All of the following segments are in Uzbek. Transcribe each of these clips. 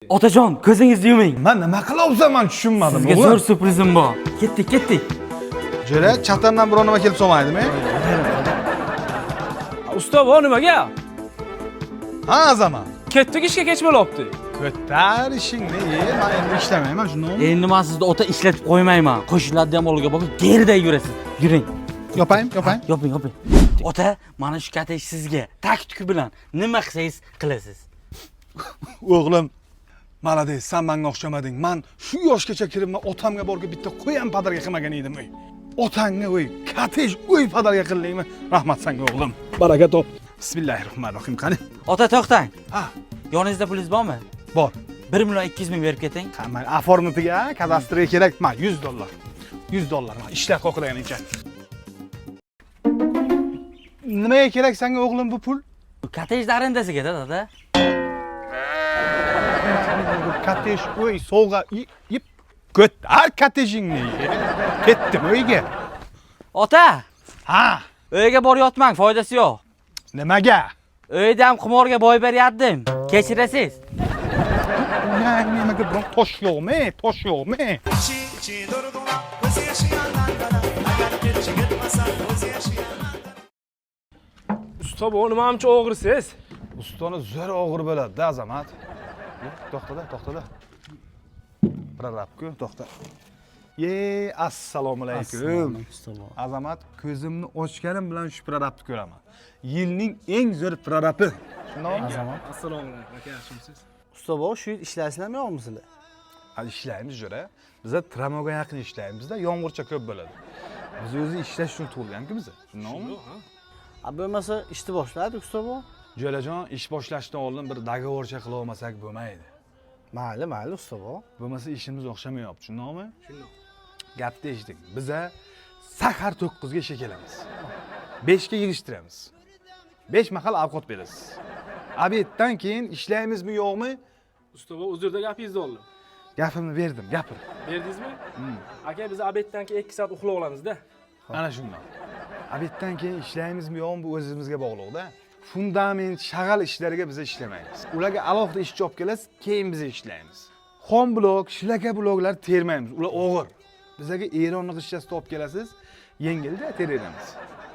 Otajon, ko'zingizni yuming. Men nima qilyapsan, men tushunmadim. Sizga zo'r surprizim bor. Ketdik. Jo'ra, chatandan biror nima kelib solmaydimi? Usta bu nimaga? Ha, Azamat. Ketdik ishga kech bo'lyapti. Ko'tar ishingni, men endi ishlamayman, shundaymi? Endi men sizni ota ishlatib qo'ymayman. Qo'shiladigan molga boqib, geriday yurasiz. Yuring. Yopayım. Yoping. Ota, mana shu katesh sizga taktik bilan nima qilsangiz qilasiz. O'g'lim, malades, sen menga o'xshamading. Men shu yoshgacha kirib, men otamga borib bitta qo'yam padarga qilmagan edim. Otangga katesh padarga qildingmi? Rahmat senga o'g'lim. Baraka top. Bismillahirrohmanirrohim. Qani? Ota, to'xtang. Ha, Yoningizda pulingiz bormi? bor. 1 million 200 ming berib keting. Men oformitiga, kadastrga kerak. Men $100. $100 men ishlab qo'yganingcha. Nimaga kerak senga o'g'lim bu pul? Katejni arendasiga dada. Katesh sovg'a yeb ko'tar katejingni. Ketdim uyga. Ota, Ha, uyga borib yotmang, foydasi yo'q. nimaga? Uyda ham qimorga boy beryaptim. Kechirasiz. Nimaga biron tosh yo'qmi? Usta bu nimancha o'g'risiz? Ustoni zo'r og'ir bo'ladi-da, Azamat. To'xtada. Prorabku, to'xta. Assalomu alaykum. Azamat, ko'zimni ochganim bilan shu prorabni ko'raman. Yilning eng zo'r prorabi. Shundaymi? Azamat. Assalomu alaykum, aka, yaxshimisiz? Usta bu shu ishlasizlarmi yo'qmisizlar? Hali ishlaymiz jo'ra. Biz tramoga yaqin ishlaymiz-da, yomg'ircha ko'p bo'ladi. Biz o'zi ishlash uchun tug'ilgan-ku biz. Shundaymi? Bo'lmasa ishni boshladik usta bu. Jo'rajon, ish boshlashdan oldin bir dogovorcha qila olmasak bo'lmaydi. Mayli usta bu. Bo'lmasa ishimiz o'xshamayapti, shundaymi? Shundoq. Gapni eshitdik. Biz sahar 9 ga ishga kelamiz. 5 ga yig'ishtiramiz. 5 mahal ovqat berasiz. Obeddan keyin ishlaymizmi yo'qmi? Usta bu uzrda gapingizni oldim. Gapimni berdim, gapir. Berdingizmi? Aka, biz obeddan keyin 2 soat uxlab olamiz-da. Ana shundoq. Obeddan keyin ishlaymizmi yo'qmi bu o'zimizga bog'liq-da. Fundament, shag'al ishlarga biz ishlamaymiz. Ularga alohida ishchi olib kelasiz, keyin biz ishlaymiz. Xom blok, shlaka bloklar termaymiz. Ular og'ir. Bizga Eron g'ishchasini olib kelasiz, yengilda teramiz.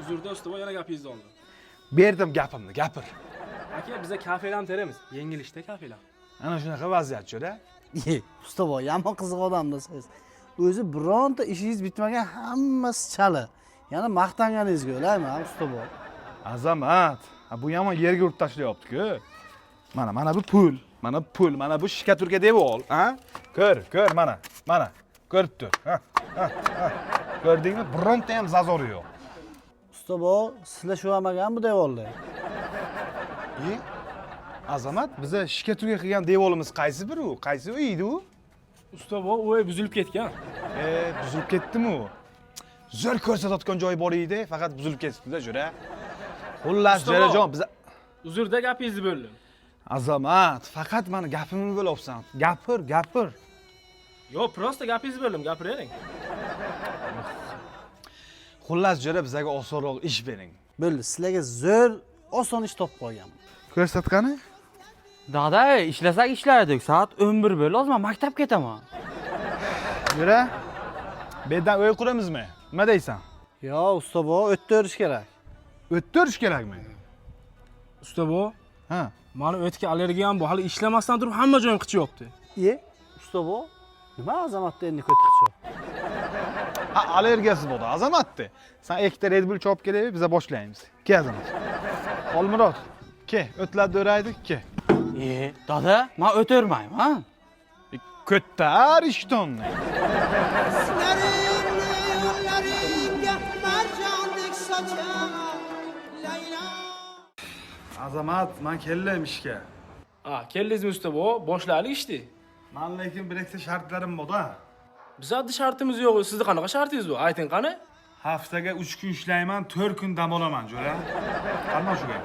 Uzrda usta bu yana gapingizni oldim. Berdim gapimni, gapir. Aka, biza kafelar ham teramiz. Yengil ishda kafelar. Ana shunaqa vaziyat jo'ra. Usta bu yomon qiziq odamdasiz. O'zi bironta ishingiz bitmagan hammasi chala. Yana maqtanganingizga o'ylayman usta bu. Azamat, bu yomon yerga urib tashlayapti-ku. Mana bu pul, mana bu shikaturga deb ol, ha? Ko'r, mana. Ko'rib tur. Ha. Ko'rdingmi? Bironta ham zazori yo'q. Usta bu sizlar shu olmagan bu devorlar. Azamat, biza shikaturga qilgan devorimiz qaysi biri u? Qaysi uy edi u? Usta bu o'y buzilib ketgan. Buzilib ketdimi u? Zo'r ko'rsatadigan joyi bor edi, faqat buzilib ketibdi-da, jo'ra. Xullas, jo'rajon, biz Uzrda gapingizni bo'ldim. Azamat, faqat meni gapimni bo'lyapsan. Gapir. Yo'q, prosta gapingizni bo'ldim, gapiravering. Xullas, jo'ra, bizga osonroq ish bering. Bo'ldi, sizlarga zo'r oson ish topib qo'yganman. Ko'rsatqani? Dada, ishlasak ishlardik. Soat 11 bo'ldi. Hozir men maktabga ketaman. Jo'ra, bu yerdan uy quramizmi? Nima deysan? Yo'q, usta bu o'tirish kerak. O'ttirish kerakmi? Usta bu, Ha. meni o'tga allergiyam bor. Hali ishlamasdan turib hamma joyim qichyapti. Usta bu nima Azamatda endi ko'tiqchi? Ha, allergiyasi bor, Azamatda. Sen ikkita Red Bull chopib kelib, biz boshlaymiz. Ke Azamat. Olmurod, ke, o'tlarni o'raydik, ke. Dada, men o'tirmayman. Ko'tar ishtonni. Azamat, men keldim ishga. Keldingizmi usta bu? Boshlaylik ishni. Men lekin bir ikkita shartlarim bor-da. Bizda shartimiz yo'q. Sizda qanaqa shartingiz bor? Ayting qani? Haftaga 3 kun ishlayman, 4 kun dam olaman, jo'ra. Qanday shu gap?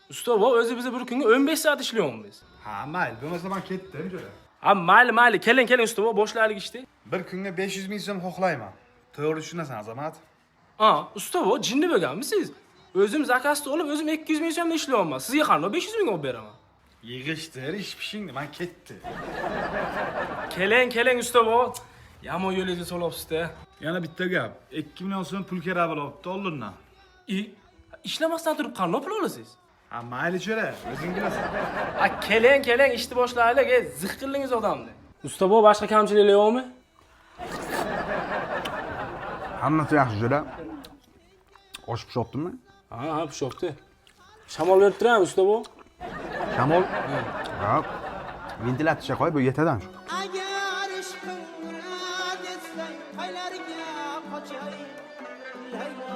Usta bu o'zi biz bir kunga 15 soat ishlayapmiz. Ha, mayli, bo'lmasa men ketdim, jo'ra. Mayli, keling usta bu, boshlaylik ishni. Bir kunga 500 ming so'm xohlayman. To'g'ri tushunasan, Azamat? Usta bu, jinni bo'lganmisiz? O'zim zakazni olib, o'zim 200 ming so'mda ishlayapman. Sizga qanday 500 ming olib beraman? Yig'ishtir, ish pishingni, men ketdi. Keling usta bo. Yomon yo'lingizga solyapsiz-da. Yana bitta gap. 2 million so'm pul kerak bo'libdi, dollardan. Ishlamasdan turib qanday pul olasiz? Ha, mayli cho'ra, o'zing bilasan. Keling, ishni boshlaylik. Ziq qildingiz odamni. Usta bo, boshqa kamchiliklar yo'qmi? Hammasi yaxshi jo'ra. Osh pishibdimi? Ha, pishibdi. Shamol berib turamiz usta bo. Shamol? Ha. Ventilyatsiya qo'y, bu yetadan shu. Agar ishqim murad etsang, qaylarga qochay, Laylo.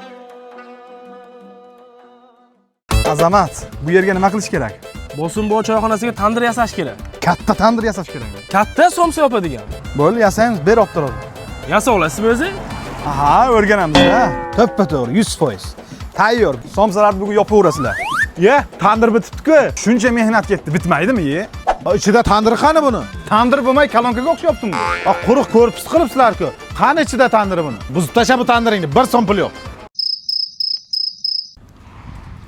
Azamat, bu yerga nima qilish kerak? Bosunboy choyxonasiga tandir yasash kerak. Katta tandir yasash kerak. Katta somsa yopadigan. Bo'ldi, yasaymiz, ber olib turadi. Yasa olasizmi o'zi? Aha, o'rganamiz-da. To'ppa-to'g'ri, 100%. Tayyor. Somsalarni bugun yopaverasizlar. Ye, tandir bitibdi-ku. Shuncha mehnat ketdi, bitmaydimi, ye? İçinde tandır qani buni? Tandir bo'lmay kalonkaga o'xshabdimi? Quruq ko'rpis qilibsizlar-ku. Qani ichida tandir buni? Buzib tasha bu tandiringni, 1 so'm pul yo'q.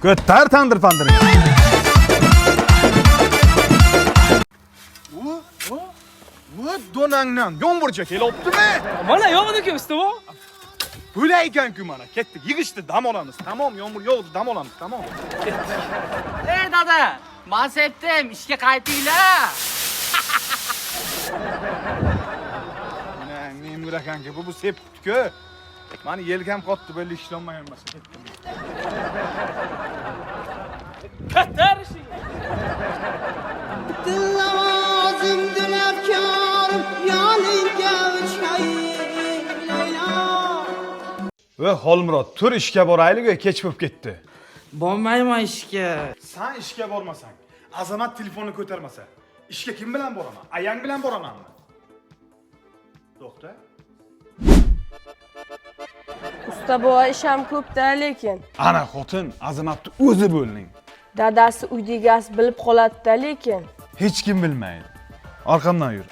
Ko'tar tandir pandiring. Bu donangdan yomg'ircha kelyaptimi? Mana yo'qdi-ku usta bo. Bo'lay ekan-ku mana. Ketdik, yig'ishdi, dam olamiz. Tamom, yomg'ir yog'di, dam olamiz, tamom. Ey dada, men sepdim, ishga qaytinglar. Mana men burakanki, bu sepdi-ku. Mani yelkam qotdi, bo'ldi ishlolmagan bo'lsa ketdim. Katar ishing. Dillavozim dilabkorim, yoningga o'chay, Laylo. Va Xolmurod, tur ishga boraylik, kech bo'lib ketdi. Bormayman ishga. Sen ishga bormasang, Azamat telefonni ko'tarmasa, ishga kim bilan boraman? Ayang bilan boramanmi? To'xta. Usta bu ish ham ko'p-da lekin. Ana xotin, Azamatni o'zi bo'ling. Dadasi uyda egasi bilib qoladi-da lekin. Hech kim bilmaydi. Orqamdan yur.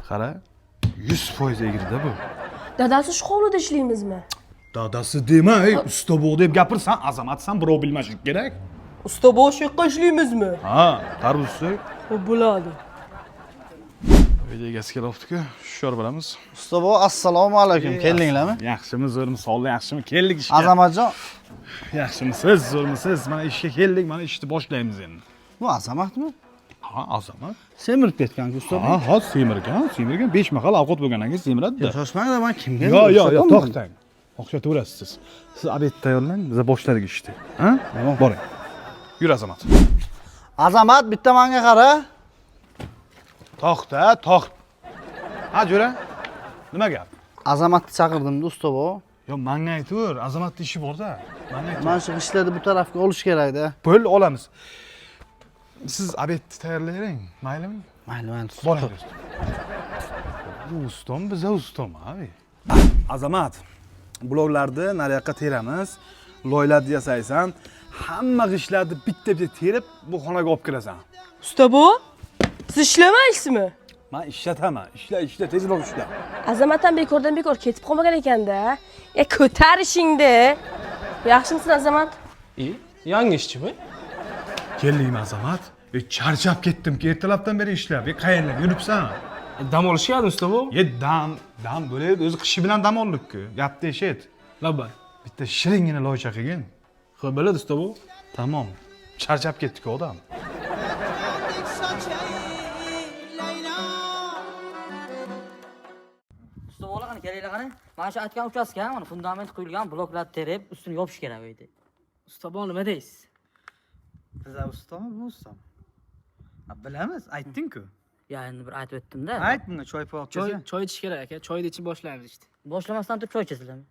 Qara, 100% egri-da bu. Dadasi shu hovlida ishlaymizmi? Dadasi demay, usta bo'q deb gapirsan, Azamatsan, birov bilmaslik kerak. Usta bu shu yoqqa ishlaymizmi? Ha, tarvuzsi. O bo'ladi. Uyda egasi kelyapti-ku, shular bilamiz. Usta bo, assalomu alaykum. Keldinglarmi? Yaxshimi, zo'rmi, sog'lik yaxshimi? Keldik ishga. Azamatjon, Yaxshimisiz, zo'rmisiz? Mana ishga keldik, mana ishni boshlaymiz endi. bu Azamatmi? Ha, Azamat. Semirib ketgan-ku usta bo. Ha, semirgan, 5 mahal ovqat bo'lgandan keyin semiradi-da. Shoshmanglar, men kimga? Yo, to'xtang. O'xshataverasiz. Siz obed tayyorlang, biz boshladik ishni. Ha? Boring. Yur Azamat. Azamat, bitta menga qara. To'xta. Ha, jo'ra. Nima gap? Azamatni chaqirdim-da usta bo. Yo, menga aytur, Azamatning ishi bor-da. Menga aytur. Mana shu ishlarni bu tarafga olish kerak-da. Bo'l olamiz. Siz obedni tayyorlayvering, maylimi? Mayli. Boring. Bu ustom, biz ustom, abi. Azamat. Bloglarni nariyoqqa teramiz. Loylarni yasaysan, hamma g'ishlarni bitta-bitta terib bu xonaga olib kirasan. Usta bu? Siz ishlamaysizmi? Men ishlataman. Ishla, tezroq ishla. Azamat ham bekordan bekor ketib qolmagan ekanda. Ko'tar ishingni. Yaxshimisan Azamat? Yangi ishchimi? Keldingmi Azamat? Charchab ketdim-ki, ertalabdan beri ishlab. Qayerlar yuribsan? Dam olishgan usta bu. Dam bo'ladi, o'zi qishi bilan dam oldik-ku. Gapni eshit. Labba. Bitta shiringina loyiha qilgin. Xo'p, bo'ladi usta bu. Tamom. Charchab ketdik-ku odam. Usta bo'lgan kelinglar qani. Mana shu aytgan uchastka, mana fundament quyilgan, bloklarni terib, ustini yopish kerak edi. Usta bu nima deysiz? Biz ustami, bu ustami? Bilamiz, aytding-ku. Ya endi bir aytib o'tdim-da. Ayt bunga choy poq Choy ichish kerak aka. Choyni ichib boshlaymiz ishni. Boshlamasdan turib choy ichasizlarmi?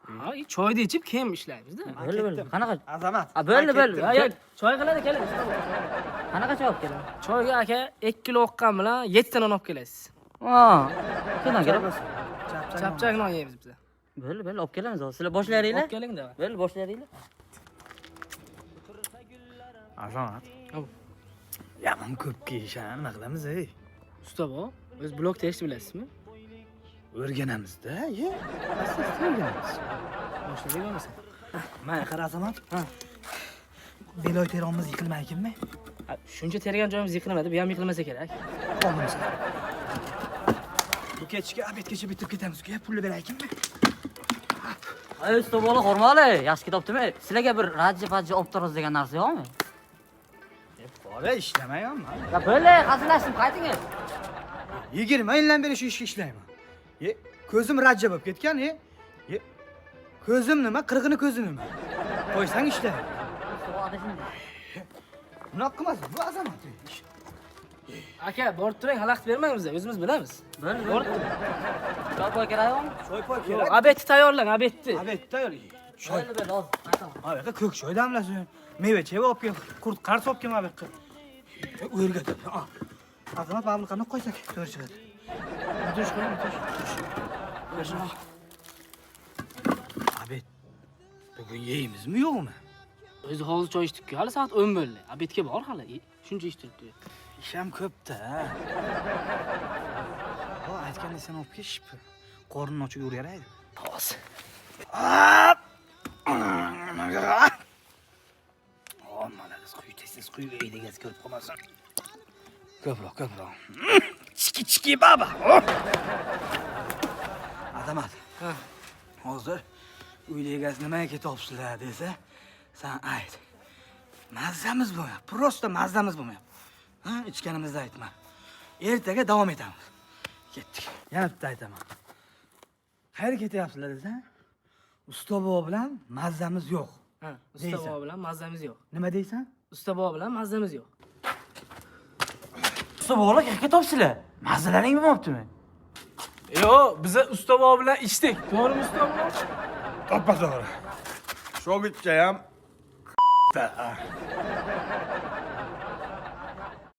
Ha, choyni ichib keyin ishlaymiz-da. Bo'ldi. Qanaqa? Azamat. Bo'ldi. Ya, choy qiladi, keling. Qanaqa choy olib keling? Choyga aka 2 kilo oqqan bilan 7 ta non olib kelasiz. Ha, kimdan kelib? Chapchak non yeymiz biz. Bo'ldi, olib kelamiz. Sizlar boshlaringlar. Olib keling-da. Bo'ldi, boshlaringlar. Azamat. Yaman ko'pga ishani nima qilamiz, ey? Usta bu, o'z blok terishni bilasizmi? O'rganamiz-da, ye. Asosiy o'rganamiz. Boshladik bo'lmasa. Mana qara Azamat. beloy terimiz yiqilmaykinmi? Ha, shuncha tergan joyimiz yiqilmadi, bu ham yiqilmasa kerak. Qolimiz. Bu kechga obedgacha bitirib ketamiz. Pulni beraykinmi? Ay usta bola hormali, yaxshi kitobdimi? Sizlarga bir rajja olib turasiz degan narsa yo'qmi? Bora ishlamayapman. Ya böyle hazillashdim, qaytingiz. 20 yildan beri shu ishga ishlayman. Ko'zim rajja bo'lib ketgan, ko'zim nima, qirg'ini ko'zi nima? Qo'ysang ishla. Bunaqa qilmas, bu azamat ish. Aka, borib turing, xalaqit bermang bizga, o'zimiz bilamiz. Borib turing. Choy kerakmi? Choy Yo'q, obedni tayyorlang, obedni. Obed tayyor. Choyni ber, hozir. Aytaman. Ha, yoqqa ko'k choy damlasin. Meva cheva olib kel, qurt qarz olib kelma bu yoqqa. O'rgatib. Azamat babul qanday qo'ysak, to'g'ri chiqadi. O'tish qo'ying, o'tish. Obed. Bugun yeymizmi yo'qmi? O'zi hozir choy ichdik-ku, hali soat 10 bo'ldi. Obedga bor hali. Shuncha ish turibdi. Ish ham ko'p-da. Ha, aytganda sen olib kelishibdi. Qornini ochib yuraveraydi. To'g'ri. Mana biz quytasiz quyib egasi ko'rib qolmasin. Ko'proq. Chiki baba. Azamat. Ha. Hozir uyli egasi nimaga ketibsizlar desa, sen ayt. Mazzamiz bo'lmayapti. Prosta mazzamiz bo'lmayapti. Ha, ichganimizni aytma. Ertaga davom etamiz. Ketdik. Yana bitta aytaman. Qayerga ketyapsizlar desa, usta bobo bilan mazzamiz yo'q. Ha, usta bobo bilan mazamiz yo'q. Nima deysan? Usta bobo bilan mazamiz yo'q. Usta bog'lar qayerga topsizlar? Mazalaring bo'lmabdimi? Yo'q, biz usta bobo bilan ichdik. To'g'rimi usta bobo? Toppa to'g'ri. Shogirtcha ham